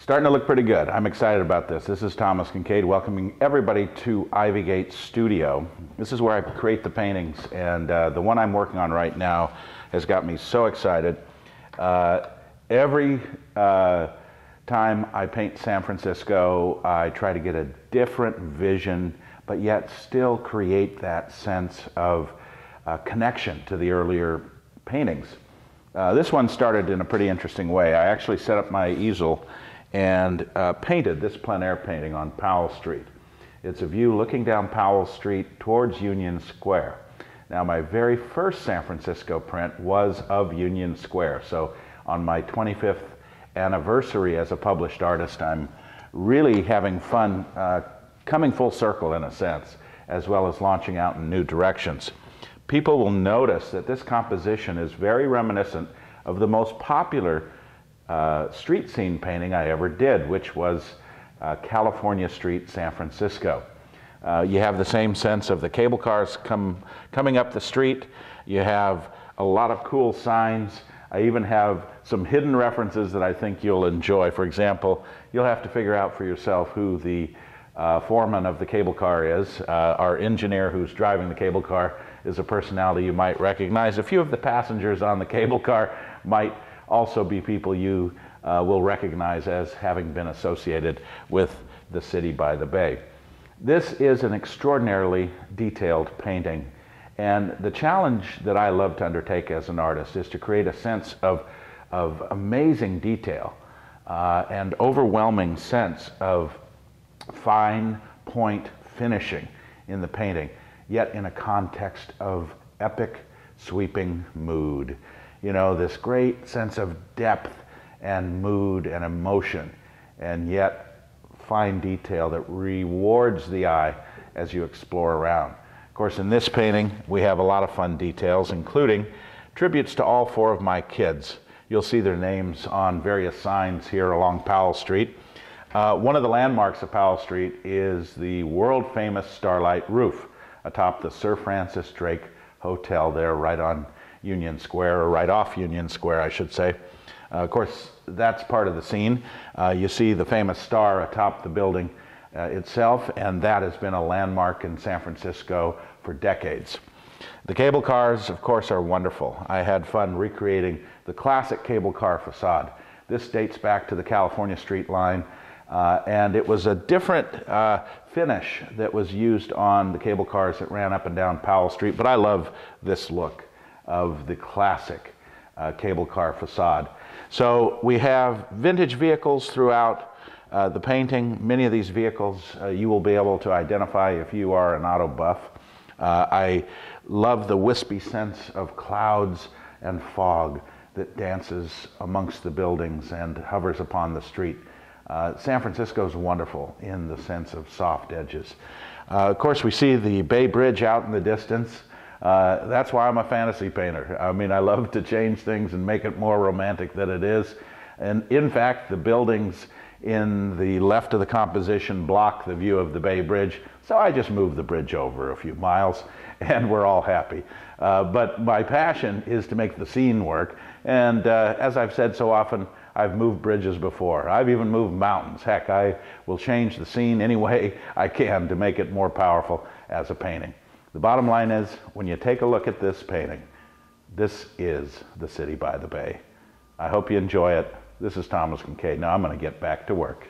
Starting to look pretty good. I'm excited about this. This is Thomas Kinkade welcoming everybody to Ivygate Studio. This is where I create the paintings, and the one I'm working on right now has got me so excited. Every time I paint San Francisco, I try to get a different vision, but yet still create that sense of connection to the earlier paintings. This one started in a pretty interesting way. I actually set up my easel and painted this plein air painting on Powell Street. It's a view looking down Powell Street towards Union Square. Now, my very first San Francisco print was of Union Square, so on my 25th anniversary as a published artist, I'm really having fun coming full circle in a sense, as well as launching out in new directions. People will notice that this composition is very reminiscent of the most popular street scene painting I ever did, which was California Street, San Francisco. You have the same sense of the cable cars coming up the street. You have a lot of cool signs. I even have some hidden references that I think you'll enjoy. For example, you'll have to figure out for yourself who the foreman of the cable car is. Our engineer who's driving the cable car is a personality you might recognize. A few of the passengers on the cable car might also be people you will recognize as having been associated with the city by the bay. This is an extraordinarily detailed painting, and the challenge that I love to undertake as an artist is to create a sense of amazing detail and overwhelming sense of fine point finishing in the painting, yet in a context of epic sweeping mood. You know, this great sense of depth and mood and emotion, and yet fine detail that rewards the eye as you explore around. Of course, in this painting, we have a lot of fun details, including tributes to all four of my kids. You'll see their names on various signs here along Powell Street. One of the landmarks of Powell Street is the world-famous Starlight Roof atop the Sir Francis Drake Hotel there right on Union Square, or right off Union Square, I should say. Of course, that's part of the scene. You see the famous star atop the building itself, and that has been a landmark in San Francisco for decades. The cable cars, of course, are wonderful. I had fun recreating the classic cable car facade. This dates back to the California Street line, and it was a different finish that was used on the cable cars that ran up and down Powell Street, but I love this look of the classic cable car facade. So we have vintage vehicles throughout the painting. Many of these vehicles you will be able to identify if you are an auto buff. I love the wispy sense of clouds and fog that dances amongst the buildings and hovers upon the street. San Francisco is wonderful in the sense of soft edges. Of course, we see the Bay Bridge out in the distance. That's why I'm a fantasy painter. I mean, I love to change things and make it more romantic than it is. And in fact, the buildings in the left of the composition block the view of the Bay Bridge. So I just moved the bridge over a few miles and we're all happy. But my passion is to make the scene work. And as I've said so often, I've moved bridges before. I've even moved mountains. Heck, I will change the scene any way I can to make it more powerful as a painting. The bottom line is, when you take a look at this painting, this is the city by the bay. I hope you enjoy it. This is Thomas Kinkade. Now I'm going to get back to work.